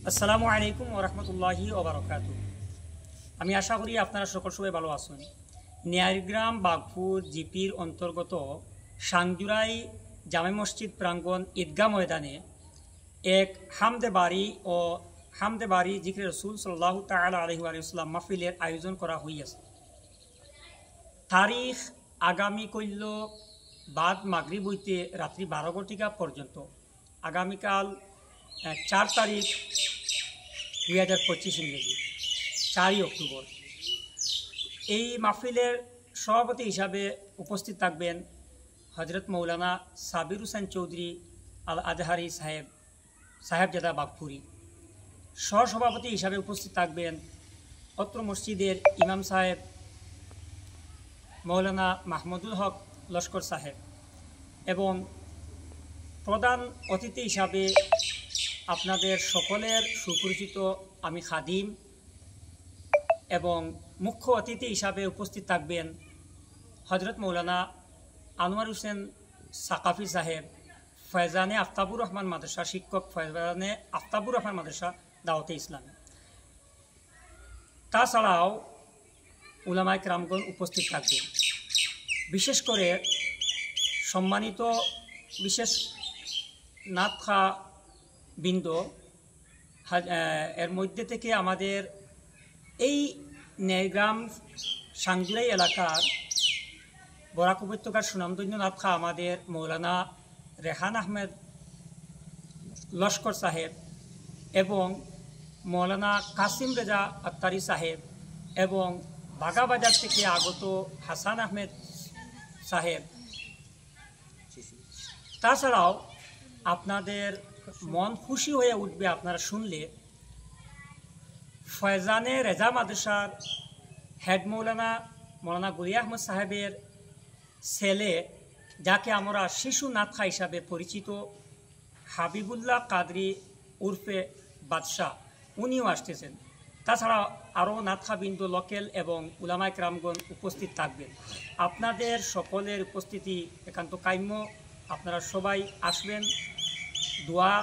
আসসালামু আলাইকুম ওরহমতুল্লাহি ওবরাকাতু। আমি আশা করি আপনারা সবাই ভালো আছেন। নিয়ারগ্রাম বাগপুর জিপির অন্তর্গত সাংজুরাই জামে মসজিদ প্রাঙ্গণ ঈদগাহ ময়দানে এক হামদে বাড়ি জিক্রে রসুল সাল্লাল্লাহু তাআলা আলাইহি ওয়াসাল্লাম মাহফিলের আয়োজন করা হইয়াছে। তারিখ আগামী কল্য বাদ মাগরিব হইতে রাত্রি 12 ঘটিকা পর্যন্ত, আগামীকাল 4 তারিখ 2025 ইংরেজি 4 অক্টোবর। এই মাহফিলের সভাপতি হিসাবে উপস্থিত থাকবেন হজরত মৌলানা সাবির হুসাইন চৌধুরী আল আজহারি সাহেবজাদা বাগপুরি। সহসভাপতি হিসাবে উপস্থিত থাকবেন অত্র মসজিদের ইমাম সাহেব মৌলানা মাহমুদুল হক লস্কর সাহেব, এবং প্রধান অতিথি হিসাবে আপনাদের সকলের সুপরিচিত আমি খাদিম, এবং মুখ্য অতিথি হিসাবে উপস্থিত থাকবেন হজরত মৌলানা আনোয়ার হোসেন সাকাফি সাহেব, ফয়জানে আফতাবুর রহমান মাদ্রাসা শিক্ষক, ফয়জানে আফতাবুর রহমান মাদ্রাসা দাওয়াতে ইসলামী। তাছাড়াও উলামায়ে কেরামগণ উপস্থিত থাকবেন। বিশেষ করে সম্মানিত বিশেষ নাতখা বৃন্দ, এর মধ্যে থেকে আমাদের এই নেগ্রাম সাংজুরাই এলাকার বরাক উপত্যকার সুনামধন্য নাতখা আমাদের মৌলানা রেহান আহমেদ লস্কর সাহেব, এবং মৌলানা কাসিম রেজা আত্তারি সাহেব, এবং বাগাবাজার থেকে আগত হাসান আহমেদ সাহেব। তাছাড়াও আপনাদের মন খুশি হয়ে উঠবে আপনারা শুনলে, ফয়জানে রেজা মাদ্রাসার হেড মৌলানা গুলি আহমদ সাহেবের ছেলে, যাকে আমরা শিশু নাতখা হিসাবে পরিচিত, হাবিবুল্লাহ কাদরি উর্ফে বাদশাহ, উনিও আসতেছেন। তাছাড়া আরও নাতখাবিন্দু লোকেল এবং উলামায়ে কেরামগণ উপস্থিত থাকবেন। আপনাদের সকলের উপস্থিতি একান্ত কাম্য। আপনারা সবাই আসবেন। দোয়া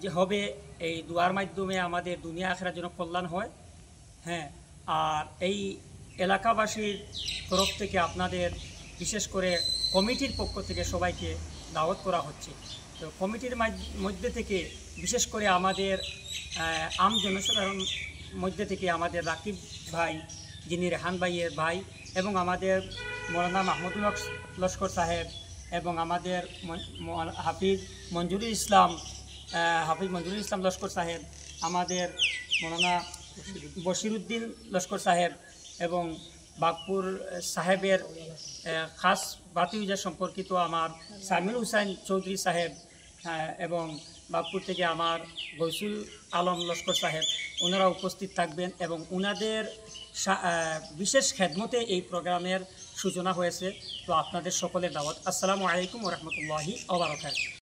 যে হবে, এই দোয়ার মাধ্যমে আমাদের দুনিয়া আখিরাত যেন কল্যাণ হয়। হ্যাঁ, আর এই এলাকাবাসীর তরফ থেকে আপনাদের বিশেষ করে কমিটির পক্ষ থেকে সবাইকে দাওয়াত করা হচ্ছে। তো কমিটির মধ্যে থেকে বিশেষ করে আমাদের আম জনসাধারণ মধ্যে থেকে আমাদের রাকিব ভাই, যিনি রেহান ভাইয়ের ভাই, এবং আমাদের মৌলানা মাহমুদুল হক লস্কর সাহেব, এবং আমাদের হাফিজ মঞ্জুরুল ইসলাম লস্কর সাহেব, আমাদের মৌলানা বশিরউদ্দিন লস্কর সাহেব, এবং বাগপুর সাহেবের খাস বাতিউজা সম্পর্কিত আমার সামিল হুসাইন চৌধুরী সাহেব, এবং বাগপুর থেকে আমার গৌসুল আলম লস্কর সাহেব, ওনারা উপস্থিত থাকবেন। এবং ওনাদের বিশেষ খেদমতে এই প্রোগ্রামের সূচনা হয়েছে। তো আপনাদের সকলের দাওয়াত। আসসালামু আলাইকুম ওরহমতুল্লাহি ওয়া বারাকাতুহু।